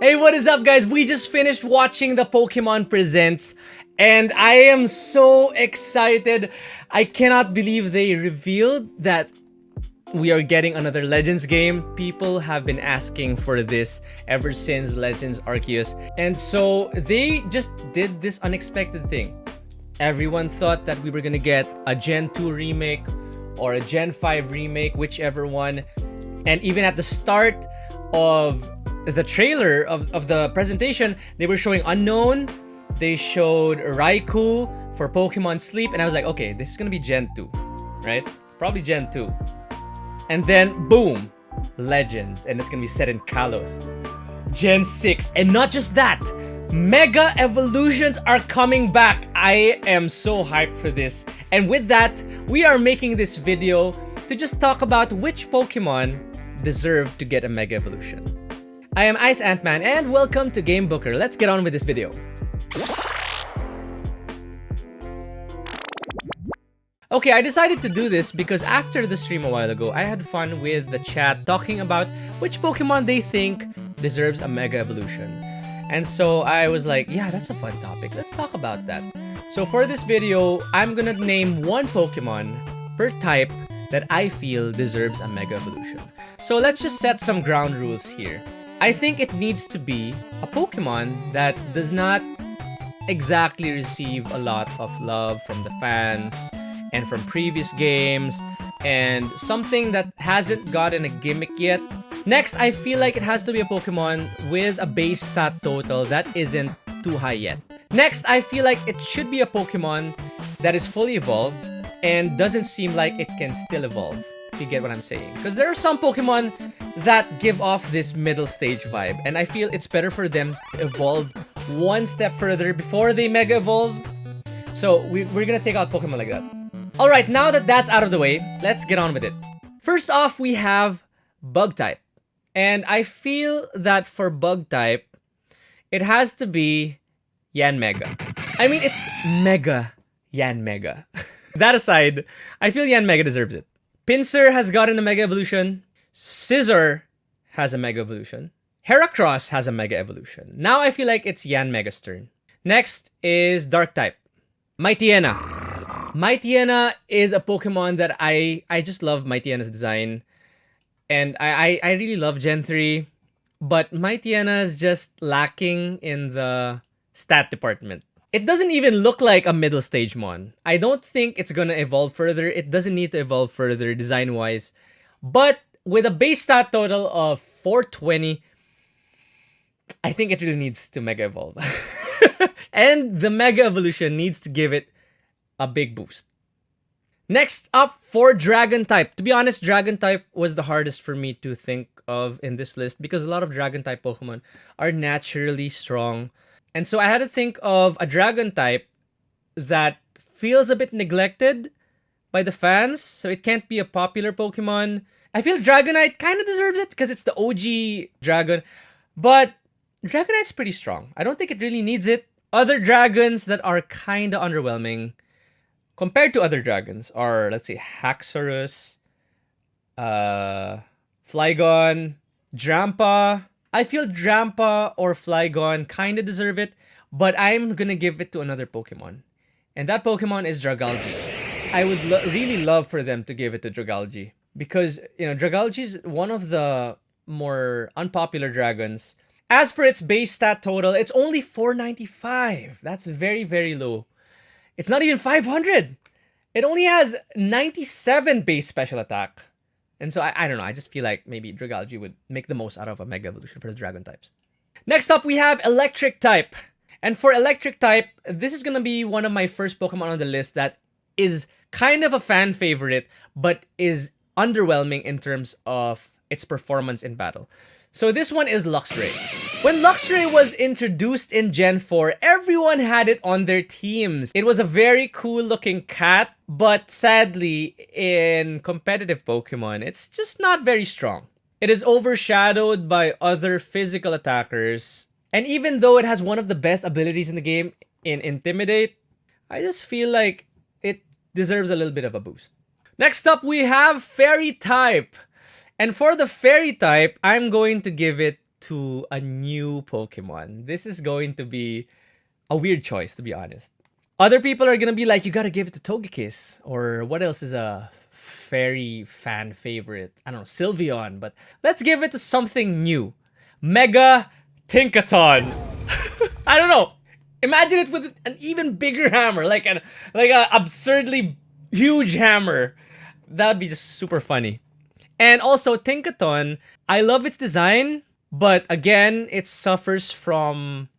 Hey, what is up, guys? We just finished watching the Pokemon Presents, and I am so excited. I cannot believe they revealed that we are getting another Legends game. People have been asking for this ever since Legends Arceus, and so they just did this unexpected thing. Everyone thought that we were gonna get a Gen 2 remake or a Gen 5 remake, whichever one. And even at the start of the trailer of the presentation, they were showing Unknown, they showed Raikou for Pokemon Sleep, and I was like, okay, this is gonna be Gen 2, right? It's probably Gen 2. And then, boom, Legends, and it's gonna be set in Kalos. Gen 6, and not just that, Mega Evolutions are coming back. I am so hyped for this. And with that, we are making this video to just talk about which Pokemon deserve to get a Mega Evolution. I am Ice Ant-Man, and welcome to Game Booker. Let's get on with this video. Okay, I decided to do this because after the stream a while ago, I had fun with the chat talking about which Pokemon they think deserves a Mega Evolution. And so I was like, yeah, that's a fun topic. Let's talk about that. So for this video, I'm gonna name one Pokemon per type that I feel deserves a Mega Evolution. So let's just set some ground rules here. I think it needs to be a Pokemon that does not exactly receive a lot of love from the fans and from previous games, and something that hasn't gotten a gimmick yet. Next, I feel like it has to be a Pokemon with a base stat total that isn't too high yet. Next, I feel like it should be a Pokemon that is fully evolved and doesn't seem like it can still evolve. If you get what I'm saying. Because there are some Pokemon that give off this middle stage vibe, and I feel it's better for them to evolve one step further before they Mega Evolve. So we're gonna take out Pokemon like that. Alright, now that that's out of the way, let's get on with it. First off, we have Bug type. And I feel that for Bug type, it has to be Yanmega. I mean, it's Mega Yanmega. That aside, I feel Yanmega deserves it. Pinsir has gotten a Mega Evolution. Scizor has a Mega Evolution. Heracross has a Mega Evolution. Now I feel like it's Yanmega's turn. Next is Dark type. Mightyena. Mightyena is a Pokemon that I just love Mightyena's design. And I really love Gen 3. But Mightyena is just lacking in the stat department. It doesn't even look like a middle stage mon. I don't think it's gonna evolve further. It doesn't need to evolve further design-wise. But with a base stat total of 420, I think it really needs to Mega Evolve. And the Mega Evolution needs to give it a big boost. Next up for Dragon type. To be honest, Dragon type was the hardest for me to think of in this list because a lot of Dragon type Pokemon are naturally strong. And so I had to think of a Dragon type that feels a bit neglected by the fans, so it can't be a popular Pokemon. I feel Dragonite kind of deserves it because it's the OG Dragon, but Dragonite's pretty strong. I don't think it really needs it. Other dragons that are kind of underwhelming compared to other dragons are, let's say, Haxorus, Flygon, Drampa. I feel Drampa or Flygon kind of deserve it, but I'm gonna give it to another Pokemon. And that Pokemon is Dragalge. I would really love for them to give it to Dragalge. Because, you know, Dragalge is one of the more unpopular dragons. As for its base stat total, it's only 495. That's very, very low. It's not even 500. It only has 97 base special attack. And so I don't know, I just feel like maybe Dragalge would make the most out of a Mega Evolution for the Dragon types. Next up, we have Electric type. And for Electric type, this is gonna be one of my first Pokemon on the list that is kind of a fan favorite, but is underwhelming in terms of its performance in battle. So this one is Luxray. When Luxray was introduced in Gen 4, everyone had it on their teams. It was a very cool looking cat, but sadly, in competitive Pokemon, it's just not very strong. It is overshadowed by other physical attackers, and even though it has one of the best abilities in the game in Intimidate, I just feel like it deserves a little bit of a boost. Next up, we have Fairy type. And for the Fairy type, I'm going to give it to a new Pokemon. This is going to be a weird choice, to be honest. Other people are gonna be like, you gotta give it to Togekiss. Or what else is a fairy fan favorite? I don't know, Sylveon. But let's give it to something new. Mega Tinkaton. I don't know. Imagine it with an even bigger hammer, like an absurdly huge hammer. That'd be just super funny. And also Tinkaton, I love its design, but again, it suffers from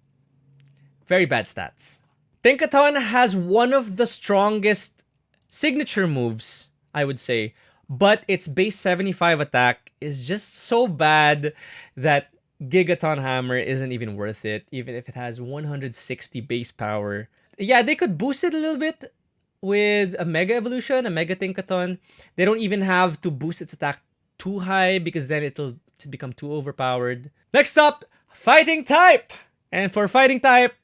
very bad stats. Tinkaton has one of the strongest signature moves, I would say, but its base 75 attack is just so bad that Gigaton Hammer isn't even worth it, even if it has 160 base power. Yeah, they could boost it a little bit with a Mega Evolution, a Mega Tinkaton. They don't even have to boost its attack too high because then it'll become too overpowered. Next up, Fighting type! And for Fighting type,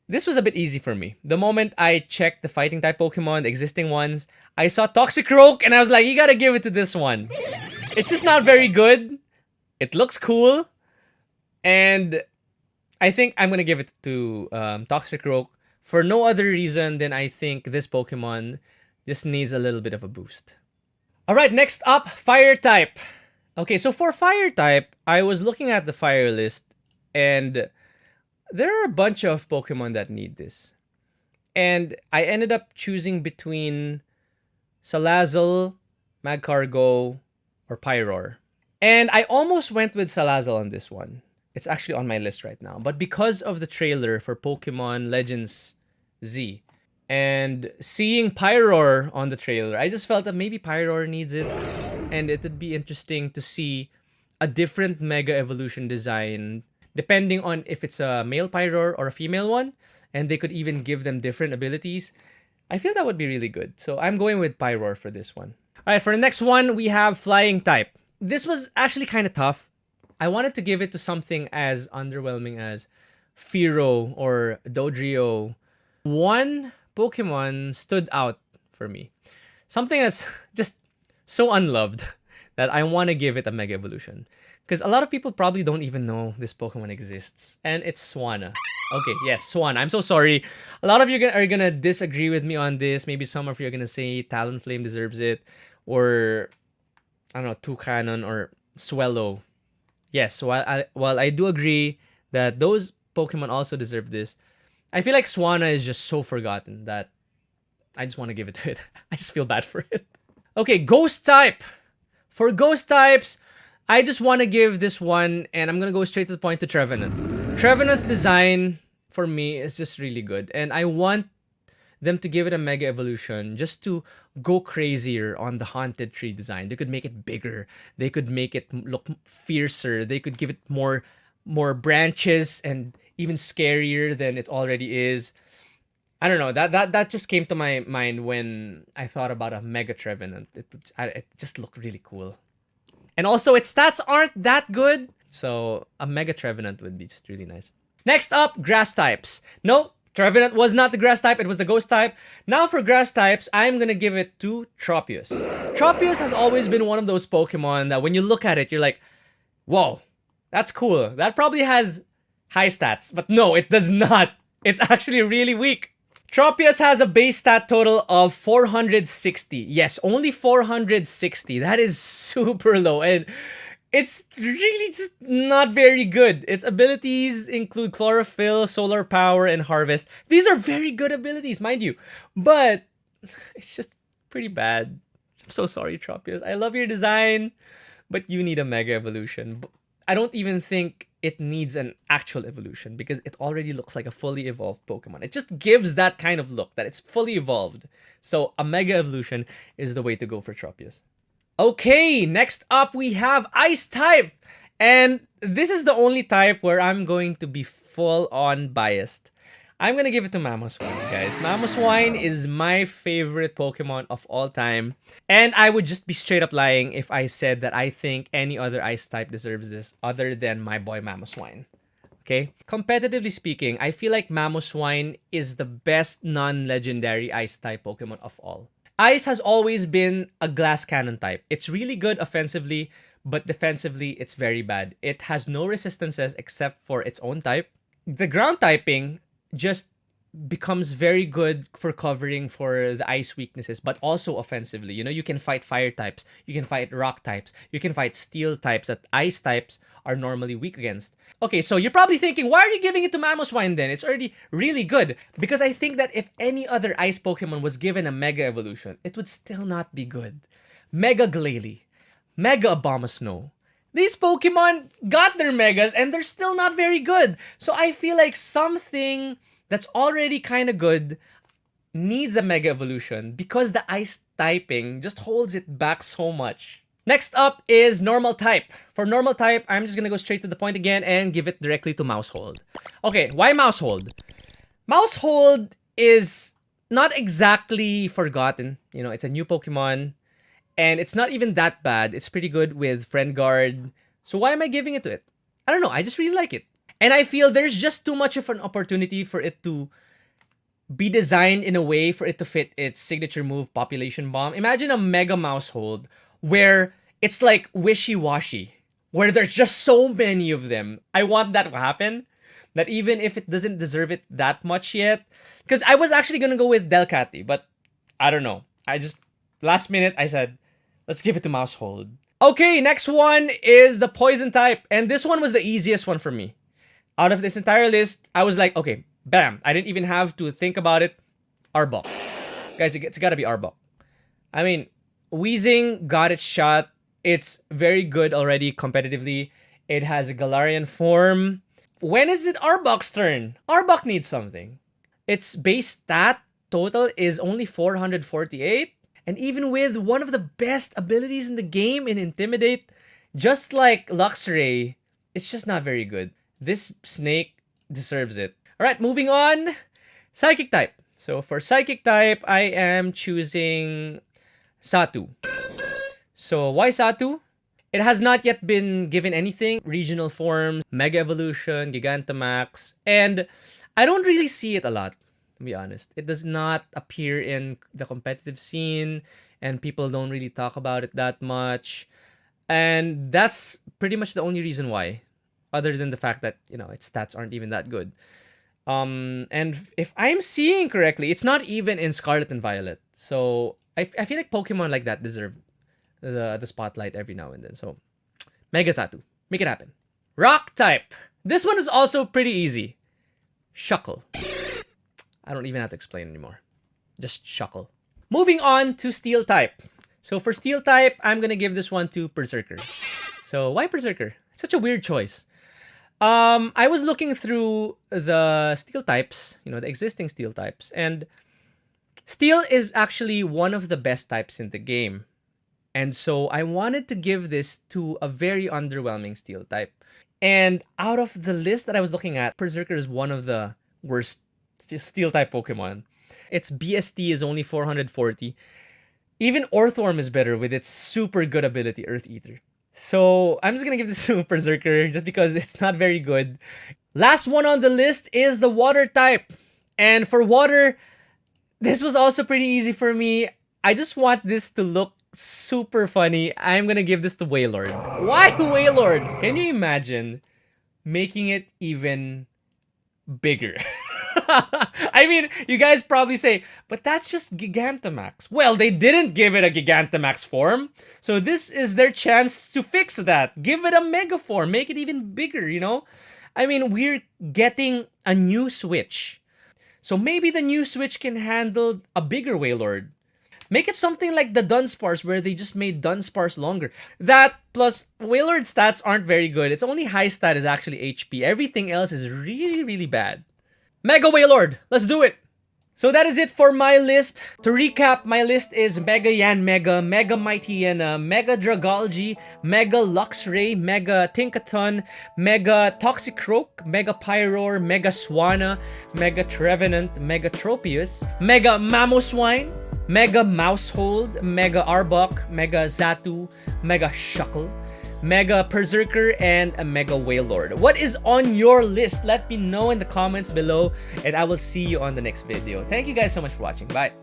this was a bit easy for me. The moment I checked the Fighting type Pokemon, the existing ones, I saw Toxicroak and I was like, you gotta give it to this one. It's just not very good. It looks cool. And I think I'm gonna give it to Toxicroak for no other reason than I think this Pokemon just needs a little bit of a boost. Alright, next up, Fire type. Okay, so for Fire type, I was looking at the Fire list and there are a bunch of Pokemon that need this. And I ended up choosing between Salazzle, Magcargo, or Pyroar. And I almost went with Salazzle on this one. It's actually on my list right now. But because of the trailer for Pokemon Legends Z and seeing Pyroar on the trailer, I just felt that maybe Pyroar needs it. And it would be interesting to see a different Mega Evolution design depending on if it's a male Pyroar or a female one. And they could even give them different abilities. I feel that would be really good. So I'm going with Pyroar for this one. Alright, for the next one, we have Flying type. This was actually kind of tough. I wanted to give it to something as underwhelming as Fearow or Dodrio. One Pokemon stood out for me. Something that's just so unloved that I want to give it a Mega Evolution. Because a lot of people probably don't even know this Pokemon exists. And it's Swanna. Okay, yes, Swanna. I'm so sorry. A lot of you are going to disagree with me on this. Maybe some of you are going to say Talonflame deserves it. Or, I don't know, Toucanon or Swellow. Yes, while I do agree that those Pokemon also deserve this, I feel like Swanna is just so forgotten that I just want to give it to it. I just feel bad for it. Okay, Ghost type. For Ghost types, I just want to give this one, and I'm going to go straight to the point, to Trevenant. Trevenant's design, for me, is just really good. And I want them to give it a Mega Evolution just to go crazier on the Haunted Tree design. They could make it bigger. They could make it look fiercer. They could give it more branches and even scarier than it already is. I don't know. That just came to my mind when I thought about a Mega Trevenant. It just looked really cool. And also, its stats aren't that good. So, a Mega Trevenant would be just really nice. Next up, Grass types. No, Trevenant was not the Grass type. It was the Ghost type. Now, for Grass types, I'm going to give it to Tropius. Tropius has always been one of those Pokemon that when you look at it, you're like, whoa, that's cool. That probably has high stats. But no, it does not. It's actually really weak. Tropius has a base stat total of 460. Yes, only 460. That is super low. And it's really just not very good. Its abilities include Chlorophyll, Solar Power, and Harvest. These are very good abilities, mind you. But it's just pretty bad. I'm so sorry, Tropius. I love your design, but you need a Mega Evolution. I don't even think it needs an actual evolution because it already looks like a fully evolved Pokemon. It just gives that kind of look that it's fully evolved. So a Mega Evolution is the way to go for Tropius. Okay, next up we have Ice type. And this is the only type where I'm going to be full-on biased. I'm going to give it to Mamoswine, guys. Mamoswine is my favorite Pokemon of all time. And I would just be straight up lying if I said that I think any other Ice type deserves this other than my boy Mamoswine. Okay? Competitively speaking, I feel like Mamoswine is the best non-legendary Ice type Pokemon of all. Ice has always been a Glass Cannon type. It's really good offensively, but defensively, it's very bad. It has no resistances except for its own type. The ground typing just becomes very good for covering for the ice weaknesses, but also offensively. You know, you can fight fire types, you can fight rock types, you can fight steel types that ice types are normally weak against. Okay, so you're probably thinking, why are you giving it to Mamoswine then? It's already really good. Because I think that if any other ice Pokemon was given a Mega Evolution, it would still not be good. Mega Glalie, Mega Abomasnow. These Pokemon got their Megas and they're still not very good. So I feel like something that's already kind of good needs a Mega Evolution because the ice typing just holds it back so much. Next up is normal type. For normal type, I'm just gonna go straight to the point again and give it directly to Mousehold. Okay, why Mousehold? Mousehold is not exactly forgotten. You know, it's a new Pokemon. And it's not even that bad. It's pretty good with Friend Guard. So why am I giving it to it? I don't know. I just really like it. And I feel there's just too much of an opportunity for it to be designed in a way for it to fit its signature move, Population Bomb. Imagine a Mega Mousehold where it's like wishy-washy, where there's just so many of them. I want that to happen. That even if it doesn't deserve it that much yet. Because I was actually going to go with Delcatty, but I don't know. Last minute, I said, let's give it to Mousehold. Okay, next one is the Poison type. And this one was the easiest one for me. Out of this entire list, I was like, okay, bam. I didn't even have to think about it. Arbok. Guys, it's gotta be Arbok. I mean, Weezing got its shot. It's very good already competitively. It has a Galarian form. When is it Arbok's turn? Arbok needs something. Its base stat total is only 448. And even with one of the best abilities in the game in Intimidate, just like Luxray, it's just not very good. This snake deserves it. Alright, moving on. Psychic type. So for Psychic type, I am choosing Satu. So why Satu? It has not yet been given anything. Regional forms, Mega Evolution, Gigantamax, and I don't really see it a lot. To be honest, it does not appear in the competitive scene and people don't really talk about it that much, and that's pretty much the only reason why, other than the fact that, you know, its stats aren't even that good. And if I'm seeing correctly, it's not even in Scarlet and Violet, so I feel like Pokemon like that deserve the spotlight every now and then. So Mega Satu, make it happen. Rock type. This one is also pretty easy. Shuckle. I don't even have to explain anymore. Just Shuckle. Moving on to Steel type. So for Steel type, I'm gonna give this one to Berserker. So why Berserker? It's such a weird choice. I was looking through the Steel types, you know, the existing Steel types, and Steel is actually one of the best types in the game. And so I wanted to give this to a very underwhelming Steel type. And out of the list that I was looking at, Berserker is one of the worst Steel type Pokemon. Its BST is only 440. Even Orthworm is better with its super good ability, Earth Eater. So I'm just gonna give this to Berserker just because it's not very good. Last one on the list is the Water type. And for Water, this was also pretty easy for me. I just want this to look super funny. I'm gonna give this to Wailord. Why Wailord? Can you imagine making it even bigger? I mean, you guys probably say, but that's just Gigantamax. Well, they didn't give it a Gigantamax form. So this is their chance to fix that. Give it a Mega form. Make it even bigger, you know? I mean, we're getting a new Switch. So maybe the new Switch can handle a bigger Wailord. Make it something like the Dunsparce, where they just made Dunsparce longer. That plus Wailord stats aren't very good. Its only high stat is actually HP. Everything else is really, really bad. Mega Wailord, let's do it. So that is it for my list. To recap, my list is Mega Yanmega, Mega Mightyena, Mega Dragology, Mega Luxray, Mega Tinkaton, Mega Toxicroak, Mega Pyroar, Mega Swanna, Mega Trevenant, Mega Tropius, Mega Mamoswine, Mega Mousehold, Mega Arbok, Mega Zatu, Mega Shuckle, Mega Berserker, and a Mega Wailord. What is on your list? Let me know in the comments below, and I will see you on the next video. Thank you guys so much for watching. Bye.